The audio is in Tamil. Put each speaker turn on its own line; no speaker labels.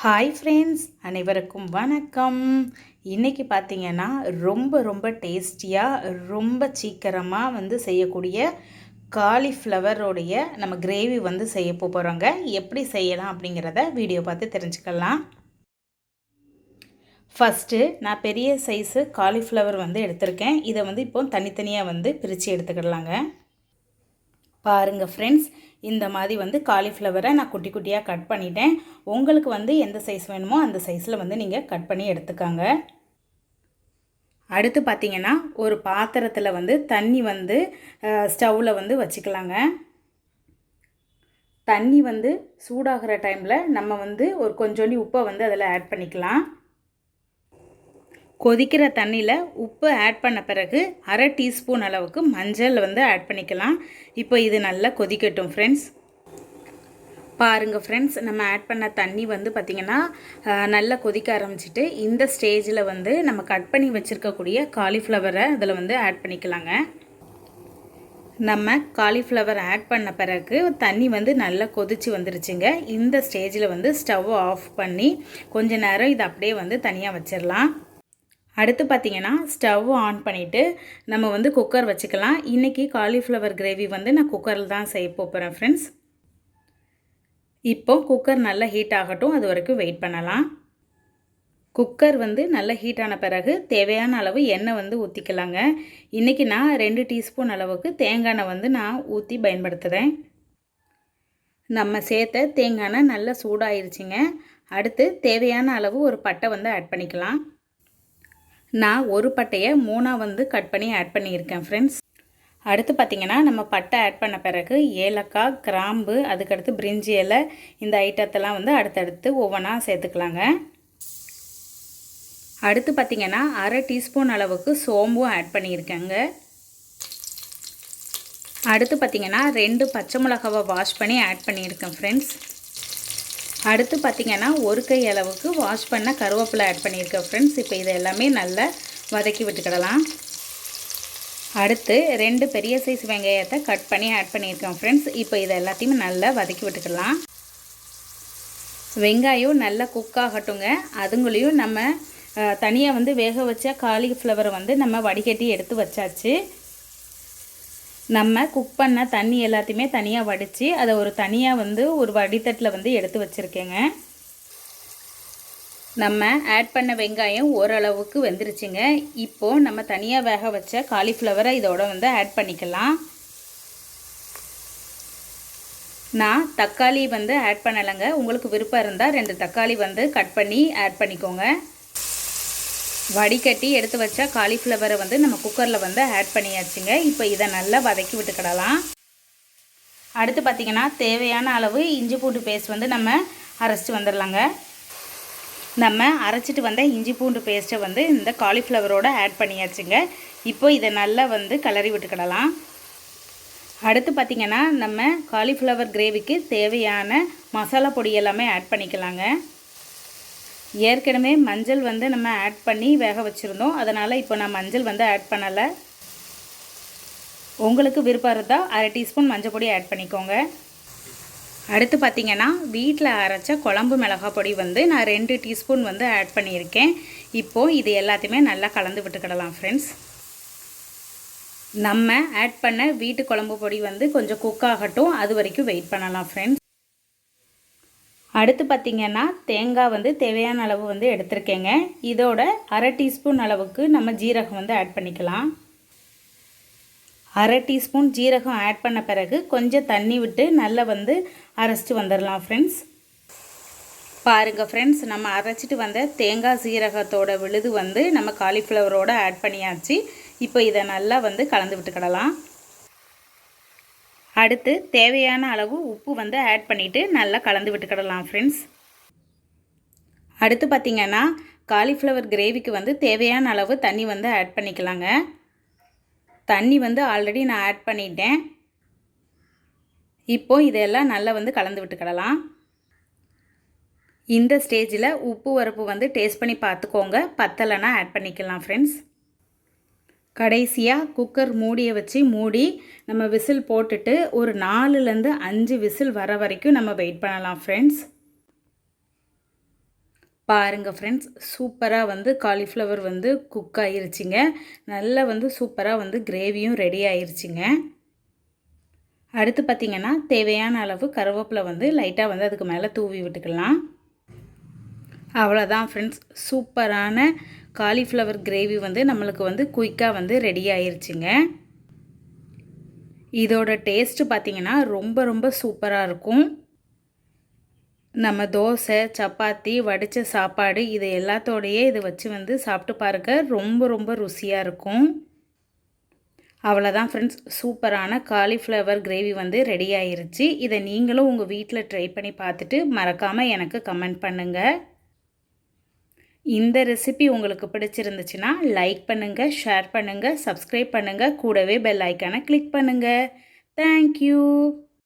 ஹாய் ஃப்ரெண்ட்ஸ், அனைவருக்கும் வணக்கம். இன்றைக்கி பார்த்திங்கன்னா ரொம்ப ரொம்ப டேஸ்டியாக ரொம்ப சீக்கிரமாக செய்யக்கூடிய காலிஃப்ளவரோடைய நம்ம கிரேவி செய்ய போகிறோங்க. எப்படி செய்யலாம் அப்படிங்கிறத வீடியோ பார்த்து தெரிஞ்சுக்கலாம். ஃபஸ்ட்டு நான் பெரிய சைஸு காலிஃப்ளவர் எடுத்திருக்கேன். இதை இப்போ தனித்தனியாக பிரித்து எடுத்துக்கிடலாங்க. பாருங்கள் ஃப்ரெண்ட்ஸ், இந்த மாதிரி காலிஃப்ளவரை நான் குட்டி குட்டியாக கட் பண்ணிட்டேன். உங்களுக்கு எந்த சைஸ் வேணுமோ அந்த சைஸில் நீங்கள் கட் பண்ணி எடுத்துக்காங்க. அடுத்து பார்த்திங்கன்னா ஒரு பாத்திரத்தில் தண்ணி ஸ்டவ்வில் வச்சுக்கலாங்க. தண்ணி சூடாகிற டைமில் நம்ம ஒரு கொஞ்சோண்டி உப்பை அதில் ஆட் பண்ணிக்கலாம். கொதிக்கிற தண்ணியில் உப்பு ஆட் பண்ண பிறகு அரை டீஸ்பூன் அளவுக்கு மஞ்சள் ஆட் பண்ணிக்கலாம். இப்போ இது நல்லா கொதிக்கட்டும் ஃப்ரெண்ட்ஸ். பாருங்கள் ஃப்ரெண்ட்ஸ், நம்ம ஆட் பண்ண தண்ணி பார்த்திங்கன்னா நல்லா கொதிக்க ஆரம்பிச்சிட்டு இந்த ஸ்டேஜில் நம்ம கட் பண்ணி வச்சுருக்கக்கூடிய காலிஃப்ளவரை அதில் ஆட் பண்ணிக்கலாங்க. நம்ம காலிஃப்ளவர் ஆட் பண்ண பிறகு தண்ணி நல்லா கொதிச்சு வந்துருச்சுங்க. இந்த ஸ்டேஜில் ஸ்டவ் ஆஃப் பண்ணி கொஞ்ச நேரம் இதை அப்படியே தனியாக வச்சிடலாம். அடுத்து பார்த்திங்கன்னா ஸ்டவ் ஆன் பண்ணிவிட்டு நம்ம குக்கர் வச்சுக்கலாம். இன்றைக்கி காலிஃப்ளவர் கிரேவி நான் குக்கரில் தான் செய்ய போகிறேன் ஃப்ரெண்ட்ஸ். இப்போ குக்கர் நல்லா ஹீட் ஆகட்டும், அது வரைக்கும் வெயிட் பண்ணலாம். குக்கர் நல்லா ஹீட் ஆன பிறகு தேவையான அளவு எண்ணெய் ஊற்றிக்கலாங்க. இன்றைக்கி நான் 2 டீஸ்பூன் அளவுக்கு தேங்காய் எண்ணெய் நான் ஊற்றி பயன்படுத்துகிறேன். நம்ம சேர்த்த தேங்காய் எண்ணெய் நல்லா சூடாயிருச்சுங்க. அடுத்து தேவையான அளவு ஒரு பட்டை ஆட் பண்ணிக்கலாம். நான் ஒரு பட்டையை 3 கட் பண்ணி ஆட் பண்ணியிருக்கேன் ஃப்ரெண்ட்ஸ். அடுத்து பார்த்திங்கன்னா நம்ம பட்டை ஆட் பண்ண பிறகு ஏலக்காய், கிராம்பு, அதுக்கடுத்து பிரிஞ்சி இலை, இந்த ஐட்டத்தெல்லாம் அடுத்தடுத்து ஒவ்வொன்றா சேர்த்துக்கலாங்க. அடுத்து பார்த்திங்கன்னா அரை டீஸ்பூன் அளவுக்கு சோம்பும் ஆட் பண்ணியிருக்கேங்க. அடுத்து பார்த்திங்கன்னா 2 பச்சை மிளகாவை வாஷ் பண்ணி ஆட் பண்ணியிருக்கேன் ஃப்ரெண்ட்ஸ். அடுத்து பார்த்திங்கன்னா ஒரு கை அளவுக்கு வாஷ் பண்ண கருவேப்பிலை ஆட் பண்ணியிருக்கேன் ஃப்ரெண்ட்ஸ். இப்போ இதை எல்லாமே நல்லா வதக்கி விட்டுக்கிடலாம். அடுத்து 2 பெரிய சைஸ் வெங்காயத்தை கட் பண்ணி ஆட் பண்ணியிருக்கேன் ஃப்ரெண்ட்ஸ். இப்போ இதை எல்லாத்தையுமே நல்லா வதக்கி விட்டுக்கலாம். வெங்காயம் நல்லா குக் ஆகட்டுங்க. அதுங்களையும் நம்ம தனியாக வேக வச்ச காலிஃப்ளவரை நம்ம வடிகட்டி எடுத்து வச்சாச்சு. நம்ம குக் பண்ண தண்ணி எல்லாத்தையுமே தனியாக வடித்து அதை ஒரு தனியாக ஒரு வடித்தட்டில் எடுத்து வச்சுருக்கேங்க. நம்ம ஆட் பண்ண வெங்காயம் ஓரளவுக்கு வெந்துருச்சுங்க. இப்போது நம்ம தனியாக வேக வச்ச காலிஃப்ளவரை இதோட ஆட் பண்ணிக்கலாம். நான் தக்காளி ஆட் பண்ணலைங்க. உங்களுக்கு விருப்பம் இருந்தால் 2 தக்காளி கட் பண்ணி ஆட் பண்ணிக்கோங்க. வடிகட்டி எடுத்து வச்ச காலிஃப்ளவரை நம்ம குக்கரில் ஆட் பண்ணியாச்சுங்க. இப்போ இதை நல்லா வதக்கி விட்டுக்கிடலாம். அடுத்து பார்த்திங்கன்னா தேவையான அளவு இஞ்சி பூண்டு பேஸ்ட் நம்ம அரைச்சிட்டு வந்துடலாங்க. நம்ம அரைச்சிட்டு வந்த இஞ்சி பூண்டு பேஸ்ட்டை இந்த காலிஃப்ளவரோட ஆட் பண்ணியாச்சுங்க. இப்போ இதை நல்லா கிளறி விட்டுக்கிடலாம். அடுத்து பார்த்திங்கன்னா நம்ம காலிஃப்ளவர் கிரேவிக்கு தேவையான மசாலா பொடி எல்லாமே ஆட் பண்ணிக்கலாங்க. ஏற்கனவே மஞ்சள் நம்ம ஆட் பண்ணி வேக வச்சுருந்தோம். அதனால் இப்போ நான் மஞ்சள் ஆட் பண்ணலை. உங்களுக்கு விருப்பம் இருந்தால் அரை டீஸ்பூன் மஞ்சள் பொடி ஆட் பண்ணிக்கோங்க. அடுத்து பார்த்திங்கன்னா வீட்டில் அரைச்ச குழம்பு மிளகாய் பொடி நான் 2 டீஸ்பூன் ஆட் பண்ணியிருக்கேன். இப்போது இது எல்லாத்தையுமே நல்லா கலந்து விட்டுக்கிடலாம் ஃப்ரெண்ட்ஸ். நம்ம ஆட் பண்ண வீட்டு குழம்பு பொடி கொஞ்சம் குக் ஆகட்டும், அது வரைக்கும் வெயிட் பண்ணலாம் ஃப்ரெண்ட்ஸ். அடுத்து பார்த்திங்கன்னா தேங்காய் தேவையான அளவு எடுத்திருக்கேங்க. இதோட அரை டீஸ்பூன் அளவுக்கு நம்ம ஜீரகம் ஆட் பண்ணிக்கலாம். அரை டீஸ்பூன் ஜீரகம் ஆட் பண்ண பிறகு கொஞ்சம் தண்ணி விட்டு நல்லா அரைச்சிட்டு வந்துடலாம் ஃப்ரெண்ட்ஸ். பாருங்கள் ஃப்ரெண்ட்ஸ், நம்ம அரைச்சிட்டு வந்த தேங்காய் ஜீரகத்தோட விழுது நம்ம காலிஃப்ளவரோட ஆட் பண்ணியாச்சு. இப்போ இதை நல்லா கலந்து விட்டுக்கிடலாம். அடுத்து தேவையான அளவு உப்பு ஆட் பண்ணிவிட்டு நல்லா கலந்து விட்டுக்கிடலாம் ஃப்ரெண்ட்ஸ். அடுத்து பார்த்திங்கன்னா காலிஃப்ளவர் கிரேவிக்கு தேவையான அளவு தண்ணி ஆட் பண்ணிக்கலாங்க. தண்ணி ஆல்ரெடி நான் ஆட் பண்ணிட்டேன். இப்போது இதெல்லாம் நல்லா கலந்து விட்டுக்கிடலாம். இந்த ஸ்டேஜில் உப்பு உரப்பு டேஸ்ட் பண்ணி பார்த்துக்கோங்க. பத்தலைன்னா ஆட் பண்ணிக்கலாம் ஃப்ரெண்ட்ஸ். கடைசியாக குக்கர் மூடியை வச்சு மூடி நம்ம விசில் போட்டுட்டு ஒரு 4லேருந்து 5 விசில் வர வரைக்கும் நம்ம வெயிட் பண்ணலாம் ஃப்ரெண்ட்ஸ். பாருங்கள் ஃப்ரெண்ட்ஸ், சூப்பராக வந்து காலிஃப்ளவர் வந்து குக் ஆயிருச்சுங்க. நல்லா வந்து சூப்பராக வந்து கிரேவியும் ரெடி ஆயிருச்சுங்க. அடுத்து பார்த்திங்கன்னா தேவையான அளவு கருவேப்பிலை வந்து லைட்டாக வந்து அதுக்கு மேலே தூவி விட்டுக்கலாம். அவ்வளோதான் ஃப்ரெண்ட்ஸ், சூப்பரான காலிஃப்ளவர் கிரேவி வந்து நம்மளுக்கு வந்து குயிக்காக வந்து ரெடி ஆயிருச்சுங்க. இதோட டேஸ்ட்டு பார்த்திங்கன்னா ரொம்ப ரொம்ப சூப்பராக இருக்கும். நம்ம தோசை, சப்பாத்தி, வடித்த சாப்பாடு இது எல்லாத்தோடையே இதை வச்சு வந்து சாப்பிட்டு பாருங்க, ரொம்ப ரொம்ப ருசியாக இருக்கும். அவ்வளோதான் ஃப்ரெண்ட்ஸ், சூப்பரான காலிஃப்ளவர் கிரேவி வந்து ரெடி ஆயிருச்சு. இதை நீங்களும் உங்கள் வீட்டில் ட்ரை பண்ணி பார்த்துட்டு மறக்காமல் எனக்கு கமெண்ட் பண்ணுங்கள். இந்த ரெசிபி உங்களுக்கு பிடிச்சிருந்துச்சுன்னா லைக் பண்ணுங்கள், ஷேர் பண்ணுங்கள், சப்ஸ்கிரைப் பண்ணுங்கள், கூடவே பெல் ஐக்கானை கிளிக் பண்ணுங்கள். தேங்க்யூ.